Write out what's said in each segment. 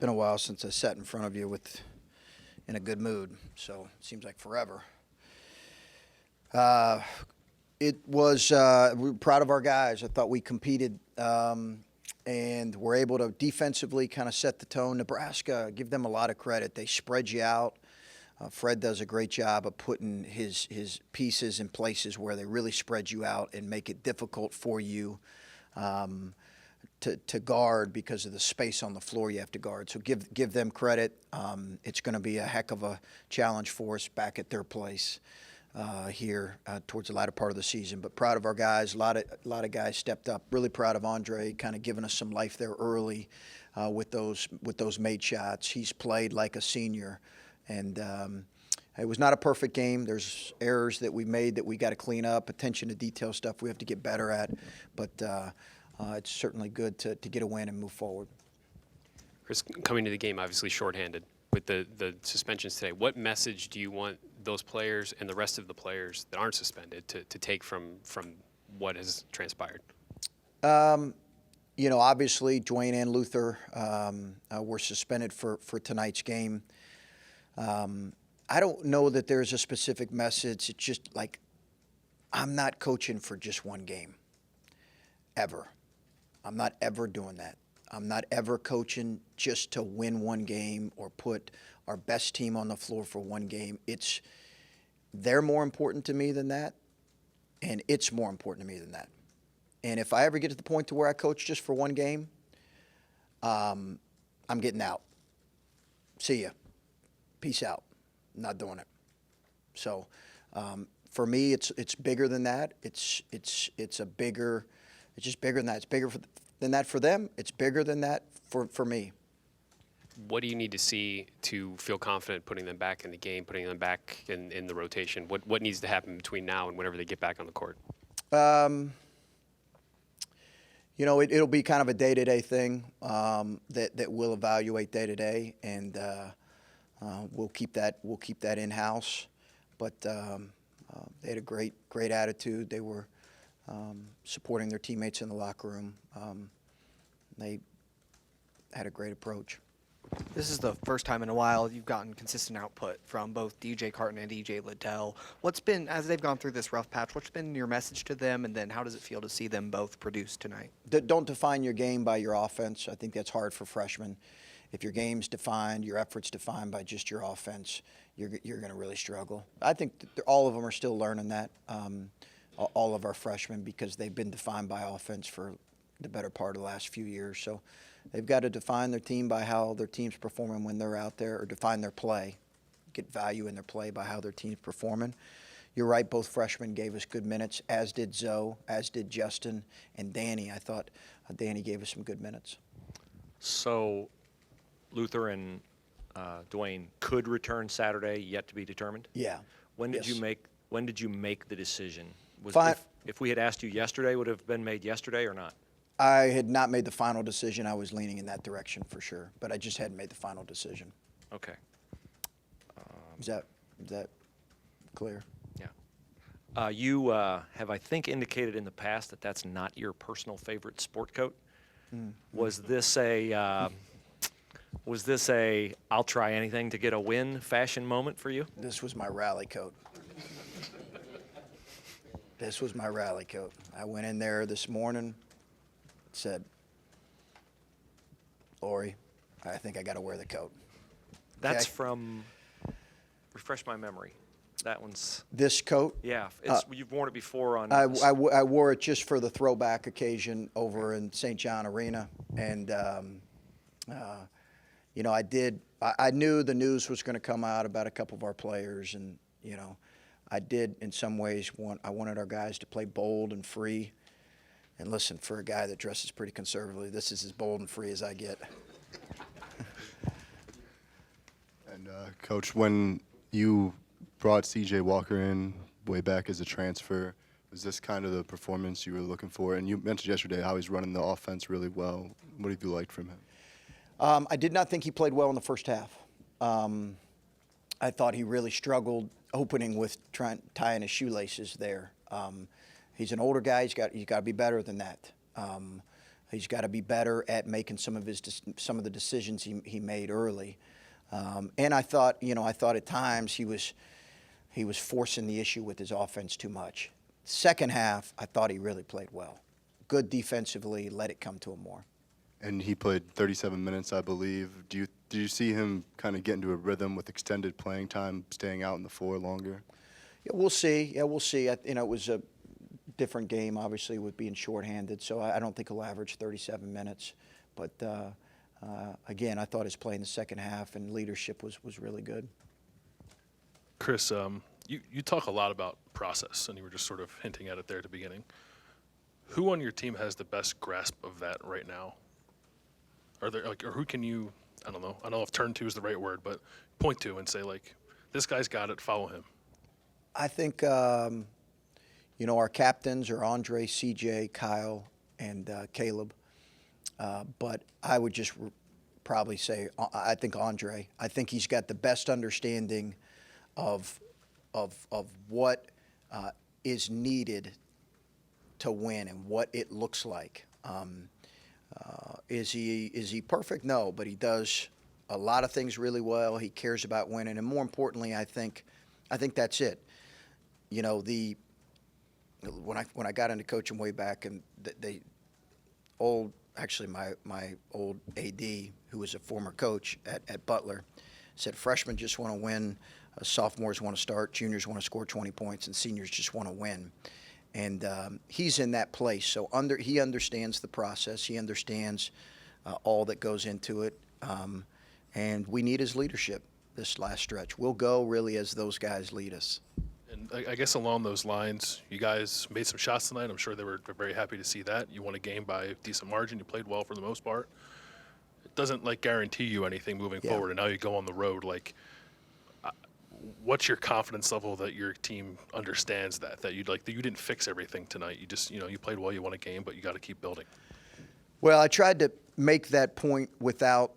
Been a while since I sat in front of you in a good mood, so it seems like forever. We were proud of our guys. I thought we competed and were able to defensively kind of set the tone. Nebraska, give them a lot of credit. They spread you out. Fred does a great job of putting his pieces in places where they really spread you out and make it difficult for you to guard because of the space on the floor you have to guard. So give them credit. It's going to be a heck of a challenge for us back at their place here towards the latter part of the season. But proud of our guys. A lot of guys stepped up. Really proud of Andre, kind of giving us some life there early with those made shots. He's played like a senior, and it was not a perfect game. There's errors that we made that we got to clean up, attention to detail stuff we have to get better at. But it's certainly good to get a win and move forward. Chris, coming to the game, obviously shorthanded with the suspensions today. What message do you want those players and the rest of the players that aren't suspended to take from what has transpired? Obviously, Dwayne and Luther were suspended for tonight's game. I don't know that there's a specific message. It's just like, I'm not coaching for just one game, ever. I'm not ever doing that. I'm not ever coaching just to win one game or put our best team on the floor for one game. They're more important to me than that, and it's more important to me than that. And if I ever get to the point to where I coach just for one game, I'm getting out. See ya. Peace out. I'm not doing it. So for me, it's bigger than that. It's just bigger than that. It's bigger than that for them. It's bigger than that for me. What do you need to see to feel confident putting them back in the game, putting them back in the rotation? What needs to happen between now and whenever they get back on the court? It'll be kind of a day-to-day thing that we'll evaluate day-to-day, and we'll keep that in-house. But they had a great attitude. They were supporting their teammates in the locker room. They had a great approach. This is the first time in a while you've gotten consistent output from both DJ Carton and DJ Liddell. What's been, as they've gone through this rough patch, what's been your message to them, and then how does it feel to see them both produce tonight? Don't define your game by your offense. I think that's hard for freshmen. If your game's defined, your effort's defined by just your offense, you're going to really struggle. I think all of them are still learning that, all of our freshmen, because they've been defined by offense for the better part of the last few years. So they've got to define their team by how their team's performing when they're out there, or define their play, get value in their play by how their team's performing. You're right, both freshmen gave us good minutes, as did Zoe, as did Justin and Danny. I thought Danny gave us some good minutes. So Luther and Dwayne could return Saturday, yet to be determined? Yeah. When did Yes. you make the decision? Fine. If we had asked you yesterday, would it have been made yesterday or not? I had not made the final decision. I was leaning in that direction for sure, but I just hadn't made the final decision. Okay. Is that clear? Yeah. You have, I think, indicated in the past that that's not your personal favorite sport coat. Was this a I'll try anything to get a win fashion moment for you? This was my rally coat. This was my rally coat. I went in there this morning, said, Lori, I think I got to wear the coat. That's Okay? from, refresh my memory. That one's, This coat, yeah, you've worn it before on. I wore it just for the throwback occasion over in St. John Arena. And, I knew the news was going to come out about a couple of our players. And, I did, in some ways, I wanted our guys to play bold and free. And listen, for a guy that dresses pretty conservatively, this is as bold and free as I get. And, Coach, when you brought C.J. Walker in way back as a transfer, was this kind of the performance you were looking for? And you mentioned yesterday how he's running the offense really well. What have you liked from him? I did not think he played well in the first half. I thought he really struggled opening with tying his shoelaces there. He's an older guy. He's got to be better than that. He's got to be better at making some of the decisions he made early. And I thought at times he was forcing the issue with his offense too much. Second half, I thought he really played well. Good defensively, let it come to him more. And he played 37 minutes, I believe. Do you see him kind of get into a rhythm with extended playing time, staying out on the floor longer? Yeah, we'll see. It was a different game, obviously, with being shorthanded, so I don't think he'll average 37 minutes. But, again, I thought his play in the second half and leadership was really good. Chris, you talk a lot about process, and you were just sort of hinting at it there at the beginning. Who on your team has the best grasp of that right now? Or who can you, I don't know if turn to is the right word, but point to and say, like, this guy's got it, follow him? I think, our captains are Andre, CJ, Kyle, and Caleb. But I would just probably say, I think Andre. I think he's got the best understanding of what is needed to win and what it looks like. Is he perfect? No, but he does a lot of things really well. He cares about winning, and more importantly, I think that's it. When I got into coaching way back, and my old AD, who was a former coach at Butler, said freshmen just want to win, sophomores want to start, juniors want to score 20 points, and seniors just want to win. And he's in that place. So he understands the process. He understands all that goes into it. And we need his leadership this last stretch. We'll go really as those guys lead us. And I guess along those lines, you guys made some shots tonight. I'm sure they were very happy to see that. You won a game by a decent margin. You played well for the most part. It doesn't, guarantee you anything moving forward. And now you go on the road, what's your confidence level that your team understands that you didn't fix everything tonight? You just, you played well, you won a game, but you got to keep building. Well, I tried to make that point without,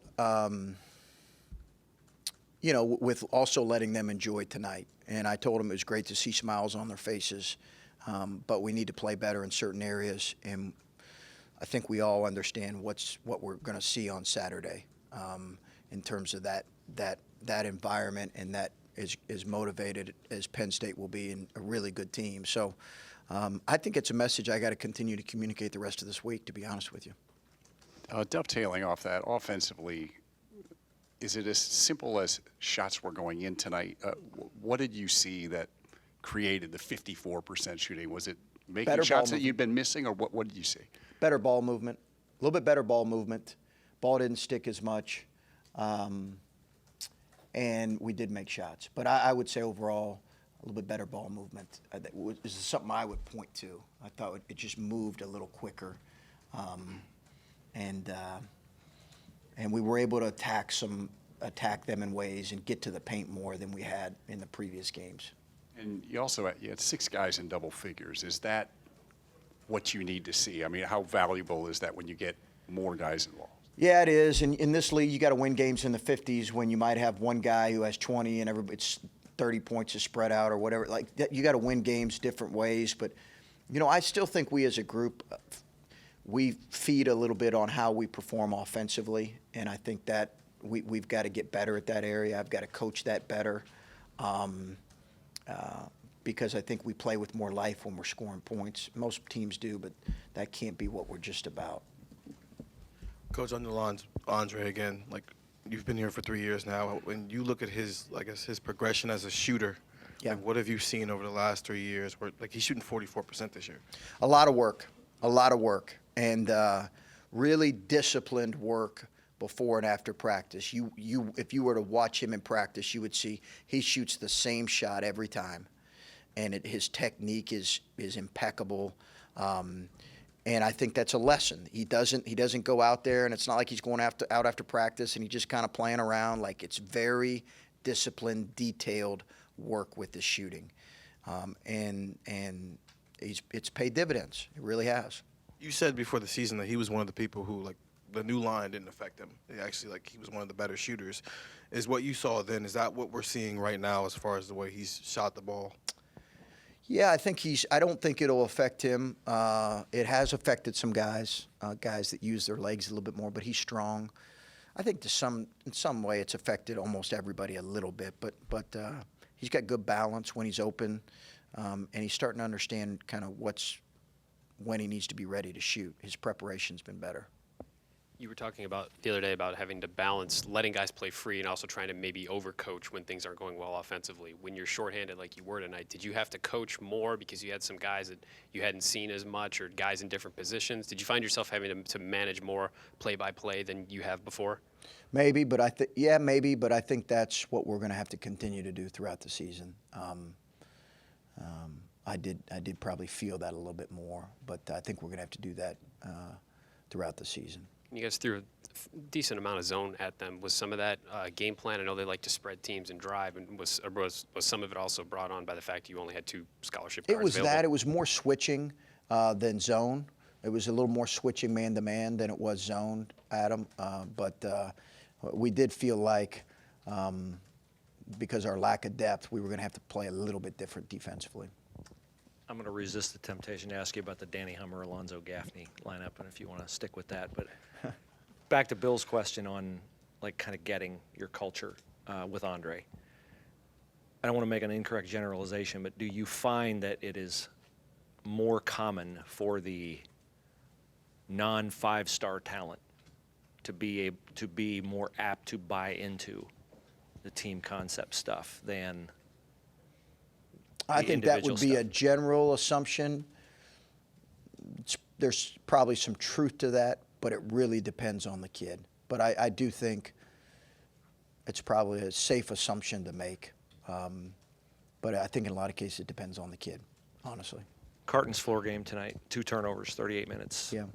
with also letting them enjoy tonight. And I told them it was great to see smiles on their faces, but we need to play better in certain areas. And I think we all understand what we're going to see on Saturday in terms of that environment, and that is motivated as Penn State will be, and a really good team. So I think it's a message I got to continue to communicate the rest of this week, to be honest with you. Dovetailing off that, offensively, is it as simple as shots were going in tonight? What did you see that created the 54% shooting? Was it making Better shots ball that you'd been missing, or what did you see? Better ball movement, a little bit better ball movement. Ball didn't stick as much. And we did make shots. But I would say overall, a little bit better ball movement. This is something I would point to. I thought it just moved a little quicker. And we were able to attack them in ways and get to the paint more than we had in the previous games. And you had 6 guys in double figures. Is that what you need to see? I mean, how valuable is that when you get more guys involved? Yeah, it is. And in this league, you got to win games in the 50s when you might have one guy who has 20 and it's 30 points is spread out or whatever. Like that, you got to win games different ways. But, I still think we as a group, we feed a little bit on how we perform offensively. And I think that we've got to get better at that area. I've got to coach that better because I think we play with more life when we're scoring points. Most teams do, but that can't be what we're just about. Coach, on the lines, Andre again. You've been here for 3 years now. When you look at his progression as a shooter, yeah. What have you seen over the last 3 years? Where he's shooting 44% this year. A lot of work, and really disciplined work before and after practice. If you were to watch him in practice, you would see he shoots the same shot every time, and his technique is impeccable. And I think that's a lesson. He doesn't go out there, and it's not like he's going out after practice and he's just kind of playing around. It's very disciplined, detailed work with the shooting, and it's paid dividends. It really has. You said before the season that he was one of the people who the new line didn't affect him. Actually, he was one of the better shooters. Is what you saw then? Is that what we're seeing right now as far as the way he's shot the ball? Yeah, I don't think it'll affect him. It has affected some guys, guys that use their legs a little bit more, but he's strong. I think in some way it's affected almost everybody a little bit, but he's got good balance when he's open, and he's starting to understand kind of when he needs to be ready to shoot. His preparation's been better. You were talking about the other day about having to balance letting guys play free and also trying to maybe overcoach when things aren't going well offensively. When you're shorthanded like you were tonight, did you have to coach more because you had some guys that you hadn't seen as much or guys in different positions? Did you find yourself having to manage more play-by-play than you have before? Maybe, but maybe, but I think that's what we're going to have to continue to do throughout the season. I did probably feel that a little bit more, but I think we're going to have to do that throughout the season. You guys threw a decent amount of zone at them. Was some of that game plan? I know they like to spread teams and drive, and was some of it also brought on by the fact you only had 2 scholarship guards It was available? that. It was more switching than zone. It was a little more switching man-to-man than it was zone, Adam. But we did feel like because our lack of depth, we were going to have to play a little bit different defensively. I'm going to resist the temptation to ask you about the Danny Hummer, Alonzo Gaffney lineup, and if you want to stick with that. But back to Bill's question on, like, kind of getting your culture with Andre. I don't want to make an incorrect generalization, but do you find that it is more common for the non-5-star talent to be more apt to buy into the team concept stuff than I the think that individual would be a stuff? general assumption. There's probably some truth to that, but it really depends on the kid. But I do think it's probably a safe assumption to make. But I think in a lot of cases it depends on the kid, honestly. Carton's floor game tonight, 2 turnovers, 38 minutes. Yeah.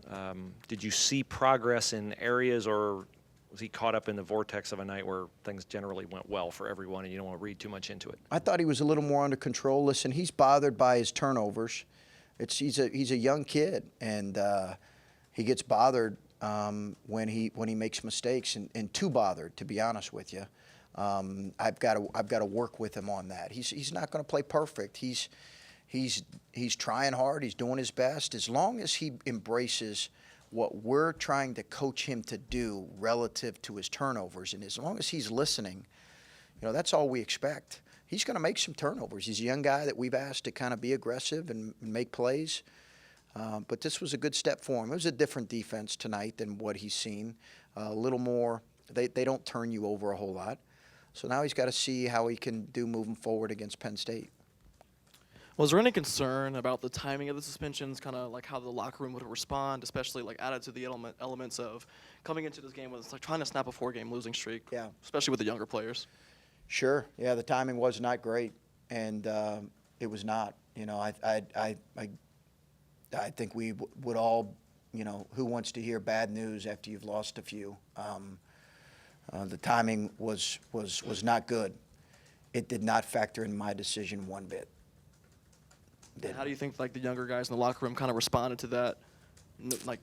Did you see progress in areas, or was he caught up in the vortex of a night where things generally went well for everyone and you don't want to read too much into it? I thought he was a little more under control. Listen, he's bothered by his turnovers. He's a young kid, and he gets bothered when he makes mistakes, and too bothered, to be honest with you. I've got to work with him on that. He's not going to play perfect. He's trying hard. He's doing his best. As long as he embraces what we're trying to coach him to do relative to his turnovers, and as long as he's listening, that's all we expect. He's going to make some turnovers. He's a young guy that we've asked to kind of be aggressive and make plays. But this was a good step for him. It was a different defense tonight than what he's seen. A little more, they don't turn you over a whole lot. So now he's got to see how he can do moving forward against Penn State. Was there any concern about the timing of the suspensions, kind of like how the locker room would respond, especially like added to the elements of coming into this game with like trying to snap a 4-game losing streak, Yeah. especially with the younger players? Sure. Yeah, the timing was not great, and it was not. I think we would all, who wants to hear bad news after you've lost a few? The timing was not good. It did not factor in my decision one bit. And how do you think like the younger guys in the locker room kind of responded to that? Like,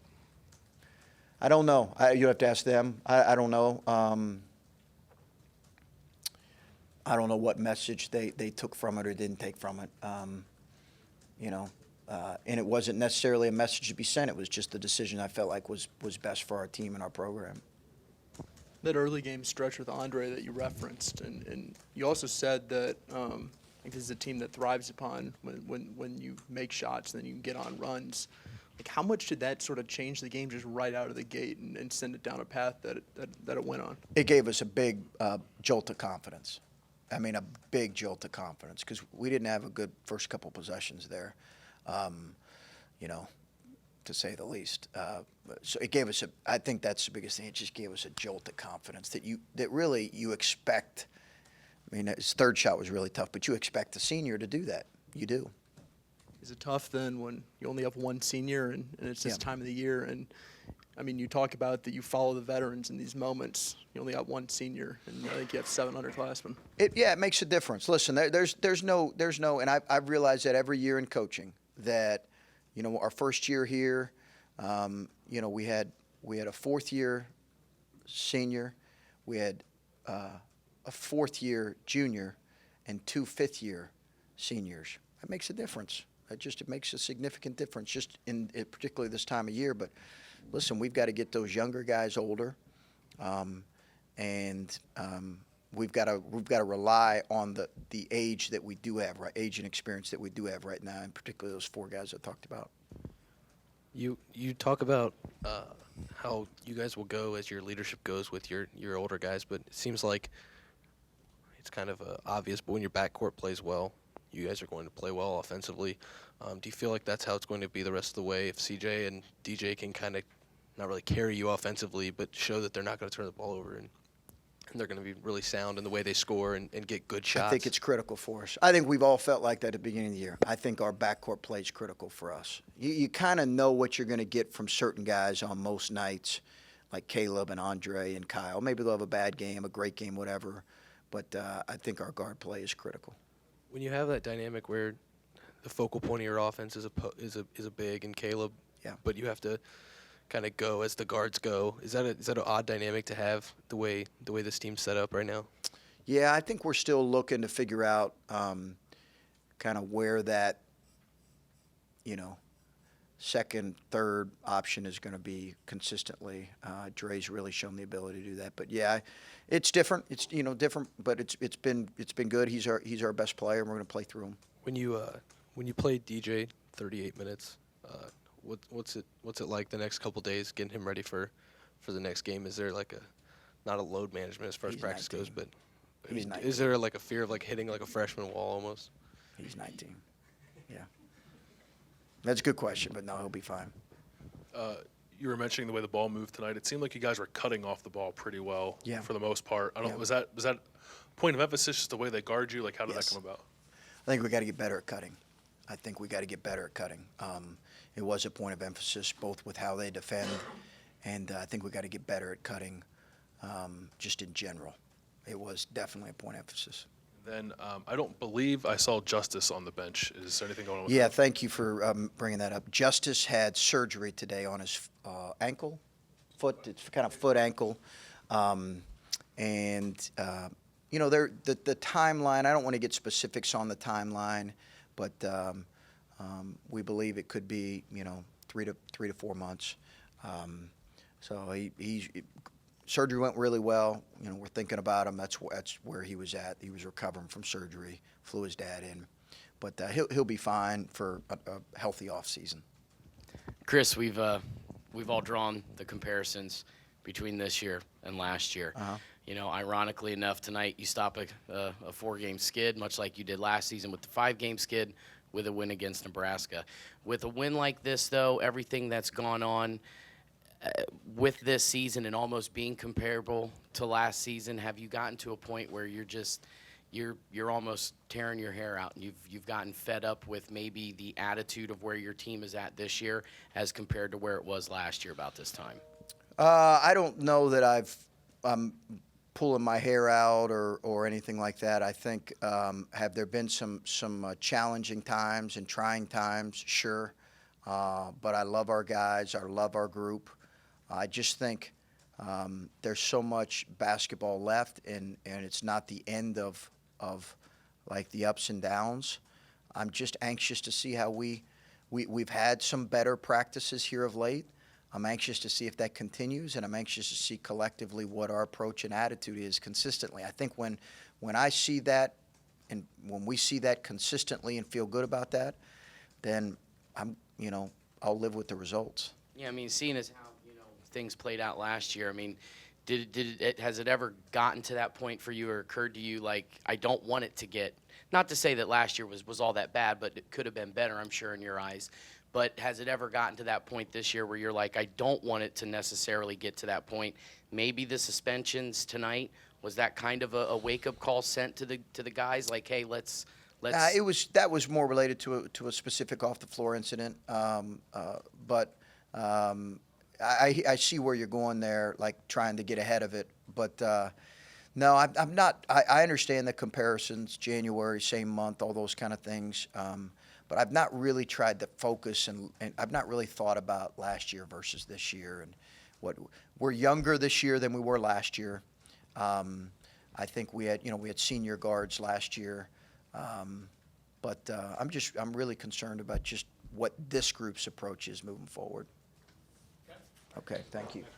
I don't know. You have to ask them. I don't know. I don't know what message they took from it or didn't take from it. And it wasn't necessarily a message to be sent. It was just the decision I felt like was best for our team and our program. That early game stretch with Andre that you referenced, and you also said that this is a team that thrives upon when you make shots and then you can get on runs. Like, how much did that sort of change the game just right out of the gate and send it down a path that it went on? It gave us a big jolt of confidence. I mean, a big jolt of confidence because we didn't have a good first couple possessions there, to say the least. So it gave us I think that's the biggest thing. It just gave us a jolt of confidence that really you expect. I mean, his third shot was really tough, but you expect the senior to do that. You do. Is it tough then when you only have one senior and it's this Yeah. time of the year? And I mean, you talk about that you follow the veterans in these moments. You only got one senior, and I think you have 7 underclassmen. It makes a difference. Listen, there's no, and I've realized that every year in coaching that, our first year here, we had a 4th-year senior, we had a 4th-year junior, and 2 5th-year seniors. that makes a difference. It makes a significant difference, just in particularly this time of year. But listen, we've got to get those younger guys older, and we've got to rely on the age that we do have, right? Age and experience that we do have right now, and particularly those 4 guys I talked about. You talk about how you guys will go as your leadership goes with your older guys, but it seems like it's kind of obvious. But when your backcourt plays well, you guys are going to play well offensively. Do you feel like that's how it's going to be the rest of the way? If CJ and DJ can kind of not really carry you offensively, but show that they're not going to turn the ball over and they're going to be really sound in the way they score and get good shots. I think it's critical for us. I think we've all felt like that at the beginning of the year. I think our backcourt play is critical for us. You kind of know what you're going to get from certain guys on most nights, like Caleb and Andre and Kyle. Maybe they'll have a bad game, a great game, whatever. But I think our guard play is critical. When you have that dynamic where the focal point of your offense is a big and Caleb, Yeah. but you have to kind of go as the guards go. Is that an odd dynamic to have the way this team's set up right now? Yeah, I think we're still looking to figure out kind of where that, second, third option is going to be consistently. Dre's really shown the ability to do that. But yeah, it's different. It's different, but it's been good. He's our best player, and we're going to play through him. When you play DJ 38 minutes, what's it like the next couple days getting him ready for the next game? Is there like not a load management as far as He's practice 19. goes, but I He's mean, 19. is there like a fear of like hitting like a freshman wall almost? He's 19. Yeah. That's a good question, but no, he'll be fine. You were mentioning the way the ball moved tonight. It seemed like you guys were cutting off the ball pretty well Yeah. for the most part. Yeah. Was that point of emphasis just the way they guard you? Like, how did Yes. that come about? I think we got to get better at cutting. It was a point of emphasis, both with how they defend, and I think we got to get better at cutting, just in general. It was definitely a point of emphasis. Then I don't believe I saw Justice on the bench. Is there anything going on with Yeah, him? thank you for bringing that up. Justice had surgery today on his foot. It's kind of foot ankle, and the timeline. I don't want to get specifics on the timeline, but we believe it could be 3 to 4 months. So surgery went really well. We're thinking about him. That's where he was at. He was recovering from surgery. Flew his dad in, but he'll be fine for a healthy off season. Chris, we've all drawn the comparisons between this year and last year. Uh-huh. Ironically enough, tonight you stop a 4-game skid, much like you did last season with the 5-game skid, with a win against Nebraska. With a win like this, though, everything that's gone on with this season and almost being comparable to last season, have you gotten to a point where you're almost tearing your hair out and you've gotten fed up with maybe the attitude of where your team is at this year as compared to where it was last year about this time? I don't know that I'm pulling my hair out or anything like that. I think have there been some challenging times and trying times? Sure. But I love our guys. I love our group. I just think there's so much basketball left, and it's not the end of like the ups and downs. I'm just anxious to see how we've had some better practices here of late. I'm anxious to see if that continues, and I'm anxious to see collectively what our approach and attitude is consistently. I think when I see that, and when we see that consistently and feel good about that, then I'll live with the results. Yeah, I mean, seeing as how things played out last year, I mean, has it ever gotten to that point for you or occurred to you like, I don't want it to get, not to say that last year was all that bad, but it could have been better, I'm sure, in your eyes. But has it ever gotten to that point this year where you're like, I don't want it to necessarily get to that point? Maybe the suspensions tonight, was that kind of a wake-up call sent to the guys? Like, hey, let's. That was more related to a specific off the floor incident. But I see where you're going there, like trying to get ahead of it. But no, I'm not. I understand the comparisons, January, same month, all those kind of things. But I've not really tried to focus and I've not really thought about last year versus this year and we're younger this year than we were last year. I think we had senior guards last year. But I'm really concerned about just what this group's approach is moving forward. Okay, thank you.